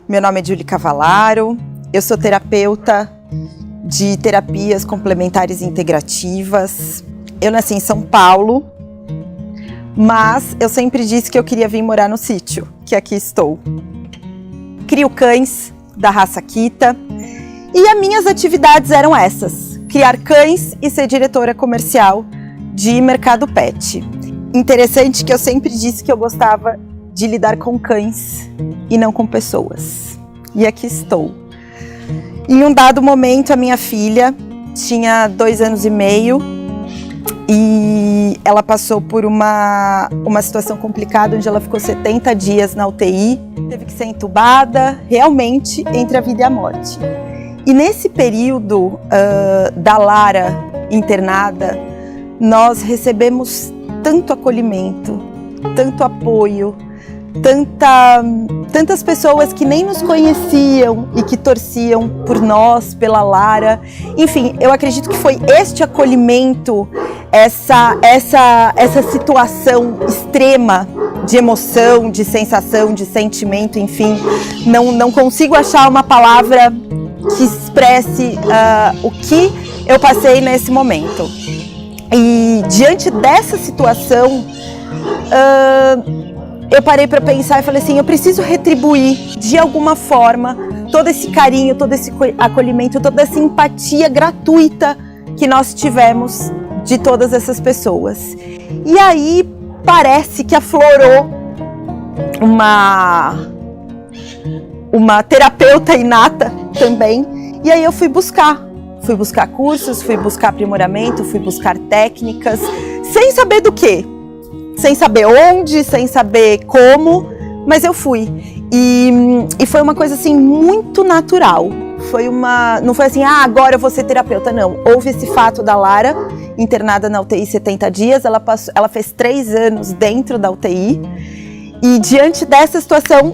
Meu nome é Julie Cavalaro, eu sou terapeuta de terapias complementares integrativas. Eu nasci em São Paulo, mas eu sempre disse que eu queria vir morar no sítio, que aqui estou. Crio cães da raça Akita e as minhas atividades eram essas: criar cães e ser diretora comercial de mercado pet. Interessante que eu sempre disse que eu gostava de lidar com cães e não com pessoas. E aqui estou. Em um dado momento, a minha filha tinha 2 anos e meio e ela passou por uma situação complicada, onde ela ficou 70 dias na UTI, teve que ser entubada, realmente entre a vida e a morte. E nesse período da Lara internada, nós recebemos tanto acolhimento, tanto apoio, tantas pessoas que nem nos conheciam e que torciam por nós, pela Lara. Enfim, eu acredito que foi este acolhimento, essa situação extrema de emoção, de sensação, de sentimento, enfim, não consigo achar uma palavra que expresse o que eu passei nesse momento. E diante dessa situação, eu parei para pensar e falei assim, eu preciso retribuir de alguma forma todo esse carinho, todo esse acolhimento, toda essa empatia gratuita que nós tivemos de todas essas pessoas. E aí parece que aflorou uma terapeuta inata também, e aí eu fui buscar cursos, fui buscar aprimoramento, fui buscar técnicas, sem saber do quê. Sem saber onde, sem saber como, mas eu fui. E foi uma coisa assim muito natural. Não foi assim, agora eu vou ser terapeuta, não. Houve esse fato da Lara, internada na UTI 70 dias, ela fez 3 anos dentro da UTI. E diante dessa situação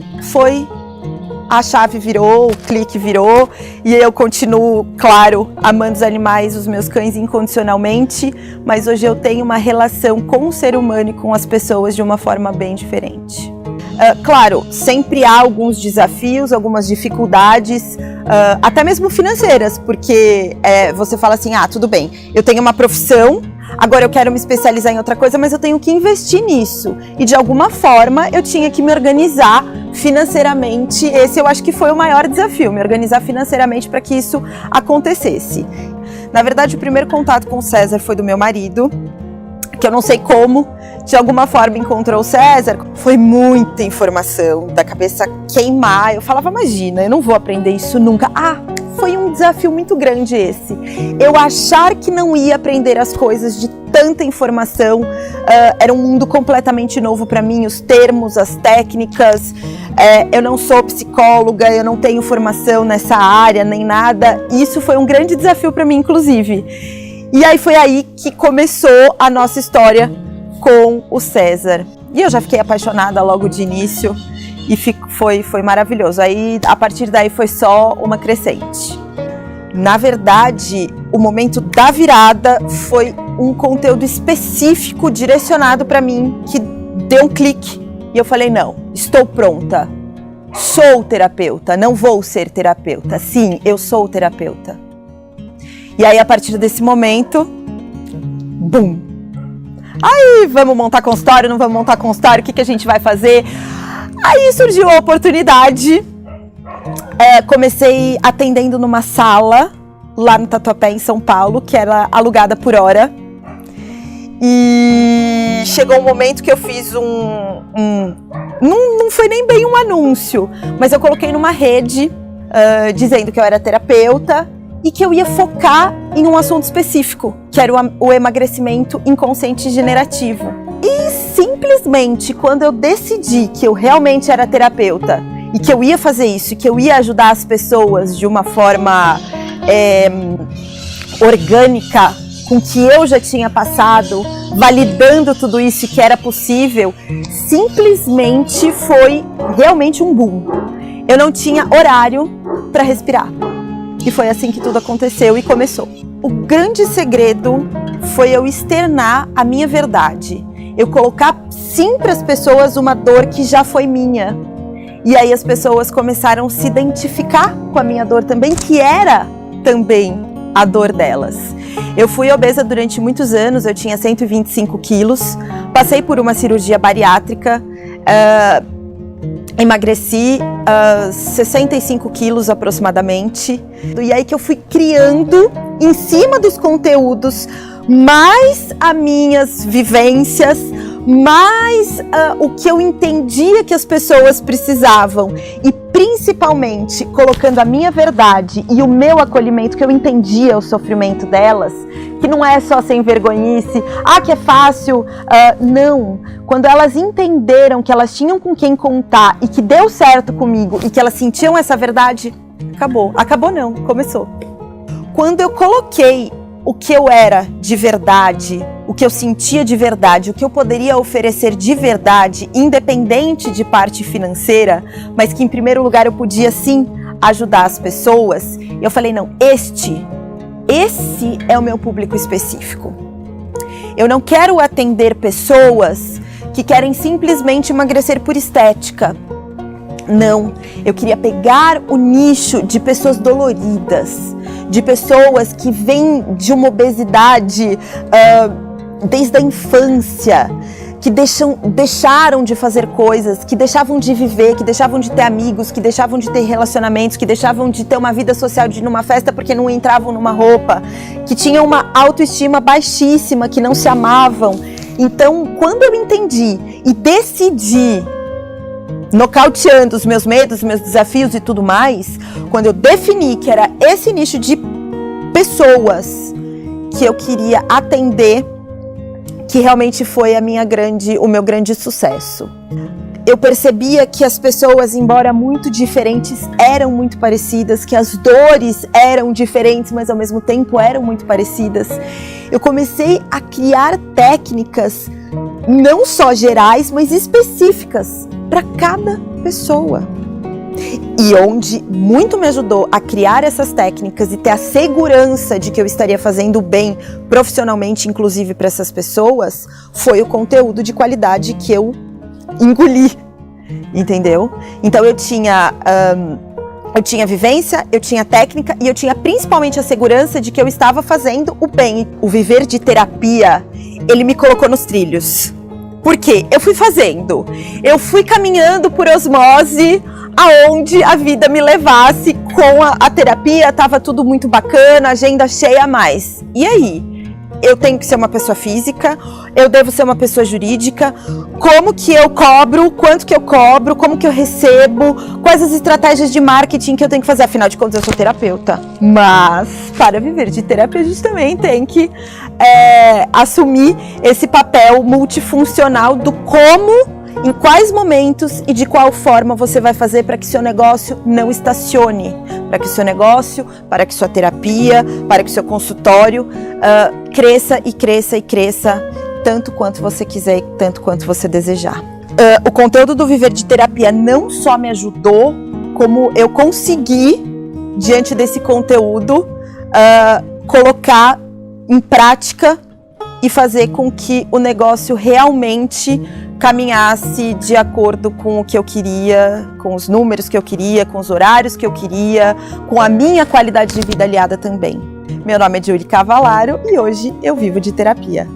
a chave virou, o clique virou, e eu continuo, claro, amando os animais, os meus cães incondicionalmente, mas hoje eu tenho uma relação com o ser humano e com as pessoas de uma forma bem diferente. Claro, sempre há alguns desafios, algumas dificuldades, até mesmo financeiras, porque você fala assim, tudo bem, eu tenho uma profissão, agora eu quero me especializar em outra coisa, mas eu tenho que investir nisso. E de alguma forma eu tinha que me organizar financeiramente. Esse eu acho que foi o maior desafio, me organizar financeiramente para que isso acontecesse. Na verdade, o primeiro contato com o César foi do meu marido, que eu não sei como, de alguma forma encontrou o César. Foi muita informação, da cabeça queimar. Eu falava, imagina, eu não vou aprender isso nunca. Foi um desafio muito grande esse. Eu achar que não ia aprender as coisas de tanta informação, era um mundo completamente novo para mim, os termos, as técnicas. Eu não sou psicóloga, eu não tenho formação nessa área, nem nada. Isso foi um grande desafio para mim, inclusive. E aí foi aí que começou a nossa história com o César. E eu já fiquei apaixonada logo de início. E foi maravilhoso. Aí, a partir daí, foi só uma crescente. Na verdade, o momento da virada foi um conteúdo específico direcionado para mim, que deu um clique. E eu falei, não, estou pronta. Sou terapeuta, não vou ser terapeuta. Sim, eu sou terapeuta. E aí, a partir desse momento, bum! Aí, vamos montar consultório, não vamos montar consultório, o que a gente vai fazer? Aí surgiu a oportunidade, comecei atendendo numa sala lá no Tatuapé, em São Paulo, que era alugada por hora. E chegou um momento que eu fiz não foi nem bem um anúncio, mas eu coloquei numa rede dizendo que eu era terapeuta e que eu ia focar em um assunto específico, que era o emagrecimento inconsciente generativo. E simplesmente, quando eu decidi que eu realmente era terapeuta e que eu ia fazer isso, e que eu ia ajudar as pessoas de uma forma orgânica, com que eu já tinha passado, validando tudo isso e que era possível, simplesmente foi realmente um boom. Eu não tinha horário para respirar. E foi assim que tudo aconteceu e começou. O grande segredo foi eu externar a minha verdade. Eu colocar sim para as pessoas uma dor que já foi minha. E aí as pessoas começaram a se identificar com a minha dor também, que era também a dor delas. Eu fui obesa durante muitos anos, eu tinha 125 quilos, passei por uma cirurgia bariátrica, emagreci 65 quilos aproximadamente. E aí que eu fui criando, em cima dos conteúdos, mais as minhas vivências, mais o que eu entendia que as pessoas precisavam. E principalmente colocando a minha verdade e o meu acolhimento, que eu entendia o sofrimento delas, que não é só sem vergonhice, que é fácil, não. Quando elas entenderam que elas tinham com quem contar e que deu certo comigo e que elas sentiam essa verdade, acabou. Acabou não, começou. Quando eu coloquei o que eu era de verdade, o que eu sentia de verdade, o que eu poderia oferecer de verdade, independente de parte financeira, mas que em primeiro lugar eu podia sim ajudar as pessoas, eu falei, não, esse é o meu público específico. Eu não quero atender pessoas que querem simplesmente emagrecer por estética. Não, eu queria pegar o nicho de pessoas doloridas, de pessoas que vêm de uma obesidade desde a infância, que deixaram de fazer coisas, que deixavam de viver, que deixavam de ter amigos, que deixavam de ter relacionamentos, que deixavam de ter uma vida social, de ir numa festa porque não entravam numa roupa, que tinham uma autoestima baixíssima, que não se amavam. Então, quando eu entendi e decidi, nocauteando os meus medos, meus desafios e tudo mais, quando eu defini que era esse nicho de pessoas que eu queria atender, que realmente foi o meu grande sucesso. Eu percebia que as pessoas, embora muito diferentes, eram muito parecidas, que as dores eram diferentes, mas ao mesmo tempo eram muito parecidas. Eu comecei a criar técnicas não só gerais, mas específicas para cada pessoa. E onde muito me ajudou a criar essas técnicas e ter a segurança de que eu estaria fazendo bem profissionalmente, inclusive para essas pessoas, foi o conteúdo de qualidade que eu engoli, entendeu? Então eu tinha vivência, eu tinha técnica e eu tinha principalmente a segurança de que eu estava fazendo o bem. O viver de terapia, ele me colocou nos trilhos. Por quê? Eu fui caminhando por osmose, aonde a vida me levasse. Com a terapia, estava tudo muito bacana, agenda cheia a mais. E aí? Eu tenho que ser uma pessoa física, eu devo ser uma pessoa jurídica, como que eu cobro, quanto que eu cobro, como que eu recebo, quais as estratégias de marketing que eu tenho que fazer, afinal de contas eu sou terapeuta. Mas para viver de terapia a gente também tem que assumir esse papel multifuncional do como, em quais momentos e de qual forma você vai fazer para que seu negócio não estacione, para que seu negócio, para que sua terapia, para que seu consultório cresça e cresça e cresça, tanto quanto você quiser e tanto quanto você desejar. O conteúdo do Viver de Terapia não só me ajudou, como eu consegui, diante desse conteúdo, colocar em prática e fazer com que o negócio realmente caminhasse de acordo com o que eu queria, com os números que eu queria, com os horários que eu queria, com a minha qualidade de vida aliada também. Meu nome é Julie Cavalaro e hoje eu vivo de terapia.